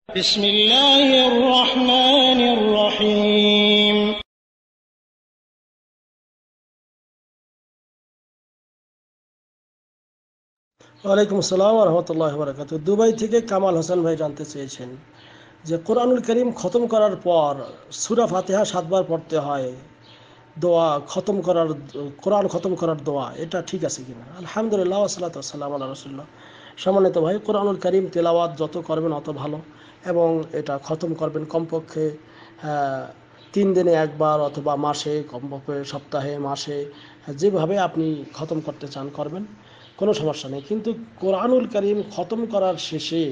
بسم الله الرحمن الرحيم ওয়ালাইকুম আসসালাম রহমতুল্লাহ বরকাত। দুবাই থেকে কামাল হোসেন ভাই জানতে চেয়েছেন যে কোরআনুল করিম খতম করার পর সূরা ফাতিহা 7 বার পড়তে হয়, দোয়া খতম করার, কোরআন খতম করার দোয়া, এটা ঠিক আছে কিনা? আলহামদুলিল্লাহ ওয়াসসালাতু ওয়াসসালামু আলা রাসূলিল্লাহ। সম্মানিত ভাই, কোরআনুল করিম তেলাওয়াত যত করবেন অত ভালো, এবং এটা খতম করবেন কমপক্ষে 3 দিনে একবার, অথবা মাসে, কমপক্ষে সপ্তাহে, মাসে, যেভাবে আপনি খতম করতে চান করবেন, কোনো সমস্যা নেই। কিন্তু কোরআনুল করিম খতম করার শেষে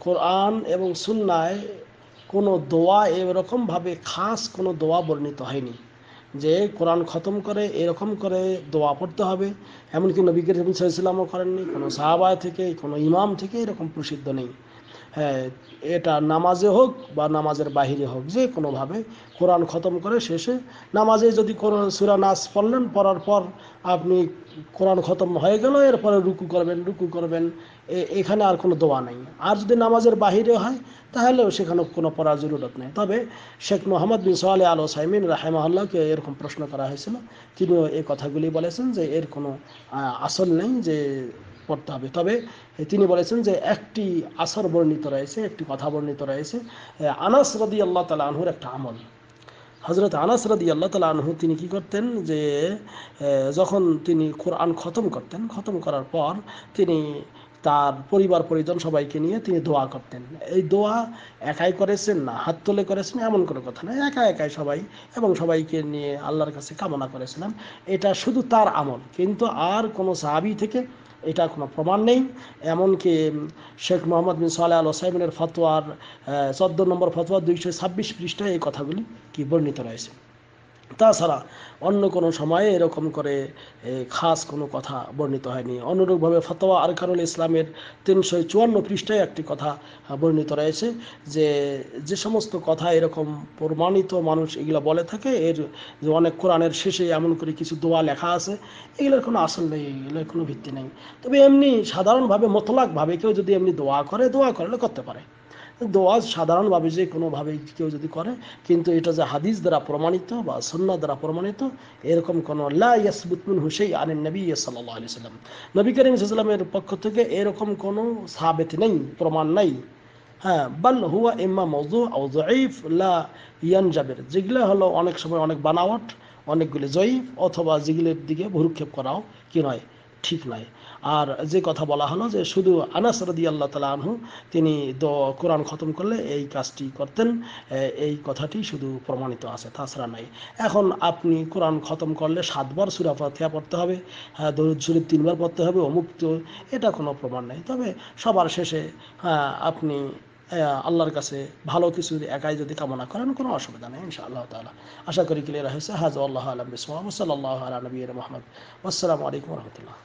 কোরআন এবং সুন্নায় কোনো দোয়া এরকমভাবে খাস কোনো দোয়া বর্ণিত হয়নি যে কোরআন খতম করে এরকম করে দোয়া পড়তে হবে। এমনকি নবী করিম সাল্লাল্লাহু আলাইহি ওয়াসাল্লামও করেননি, কোনো সাহাবা থেকে, কোনো ইমাম থেকে এরকম প্রসিদ্ধ নেই। হ্যাঁ, এটা নামাজে হোক বা নামাজের বাহিরে হোক, যে কোনোভাবে কোরআন খতম করে শেষে, নামাজে যদি কোনো সূরা নাস পড়লেন, পড়ার পর আপনি কোরআন খতম হয়ে গেল, এরপরে রুকু করবেন, এখানে আর কোনো দোয়া নেই। আর যদি নামাজের বাহিরে হয় তাহলেও সেখানে কোনো পড়ার জরুরত নেই। তবে শেখ মোহাম্মদ বিন সালেহ আল ওসাইমিন রাহিমাহুল্লাহকে এরকম প্রশ্ন করা হয়েছিল, তিনিও এই কথাগুলি বলেছেন যে এর কোনো আসল নেই যে পড়তে হবে। তবে তিনি বলেছেন যে একটি আসর বর্ণিত রয়েছে, একটি কথা বর্ণিত রয়েছে, আনাস রাদিয়াল্লাহু তাআলা আনহুর একটা আমল। হযরত আনাস রাদিয়াল্লাহু তাআলা আনহু তিনি কি করতেন যে যখন তিনি কোরআন খতম করতেন, খতম করার পর তিনি তার পরিবার পরিজন সবাইকে নিয়ে তিনি দোয়া করতেন। এই দোয়া একাই করেছেন না হাত তুলে করেছেন এমন কোনো কথা নয়, একা একাই সবাই, এবং সবাইকে নিয়ে আল্লাহর কাছে কামনা করেছিলেন। এটা শুধু তার আমল, কিন্তু আর কোনো সাহাবী থেকে এটা কোনো প্রমাণ নেই। এমনকি শেখ মোহাম্মদ বিন সালেহ আল ওসাইমিনের ফতোয়ার 14 নম্বর ফতোয়া 226 পৃষ্ঠায় এই কথাগুলি কি বর্ণিত রয়েছে। তাছাড়া অন্য কোনো সময়ে এরকম করে খাস কোনো কথা বর্ণিত হয়নি। অনুরূপভাবে ফতোয়া আরকানুল ইসলামের 354 পৃষ্ঠায় একটি কথা বর্ণিত রয়েছে যে যে সমস্ত কথা এরকম প্রমাণিত মানুষ এগুলো বলে থাকে, এর যে অনেক কোরআনের শেষে এমন করে কিছু দোয়া লেখা আছে, এগুলোর কোনো আসল নেই, এগুলোর কোনো ভিত্তি নেই। তবে এমনি সাধারণভাবে মতলাকভাবে কেউ যদি এমনি দোয়া করলে করতে পারে। দোয়া সাধারণভাবে যে কোনোভাবে কেউ যদি করে, কিন্তু এটা যে হাদিস দ্বারা প্রমাণিত বা সুন্নাহ দ্বারা প্রমাণিত, এরকম কোনো লা ইয়াসবুত মিনহু শাই'আন আনিন নবী সাল্লাল্লাহু আলাইহি ওয়াসাল্লাম, নবী করিম সাল্লাল্লাহু আলাইহি ওয়াসাল্লামের পক্ষ থেকে এরকম কোনো সাবিত নেই, প্রমাণ নাই। হ্যাঁ, বাল হুয়া ইম্মা মাওযু' আও যায়ীফ লা ইয়ানজাবির, যেগুলো হলো অনেক সময় অনেক বানাওয়াট, অনেকগুলি জয়ীফ, অথবা যেগুলোর দিকে ভ্রুক্ষেপ করাও কি নয়, ঠিক নয়। আর যে কথা বলা হলো যে শুধু আনাস রাদিয়াল্লাহু তাআলা আনহু তিনি কোরআন খতম করলে এই কাজটি করতেন, এই কথাটি শুধু প্রমাণিত আছে, তাছাড়া নাই। এখন আপনি কোরআন খতম করলে 7 বার সূরা ফাতিহা পড়তে হবে, হ্যাঁ দরুদ শরীফ 3 বার পড়তে হবে, অমুক তো, এটা কোনো প্রমাণ নেই। তবে সবার শেষে আপনি আল্লাহর কাছে ভালো কিছু একাই যদি কামনা করেন, কোনো অসুবিধা নেই ইনশাআল্লাহ তাআলা। আশা করি ক্লিয়ার হয়েছে। হাযা আল্লাহু আ'লাম বিসওয়াব, সাল্লাল্লাহু আলা নবিয়িনা মুহাম্মদ। আসসালামু আলাইকুম ওয়া রাহমাতুল্লাহ।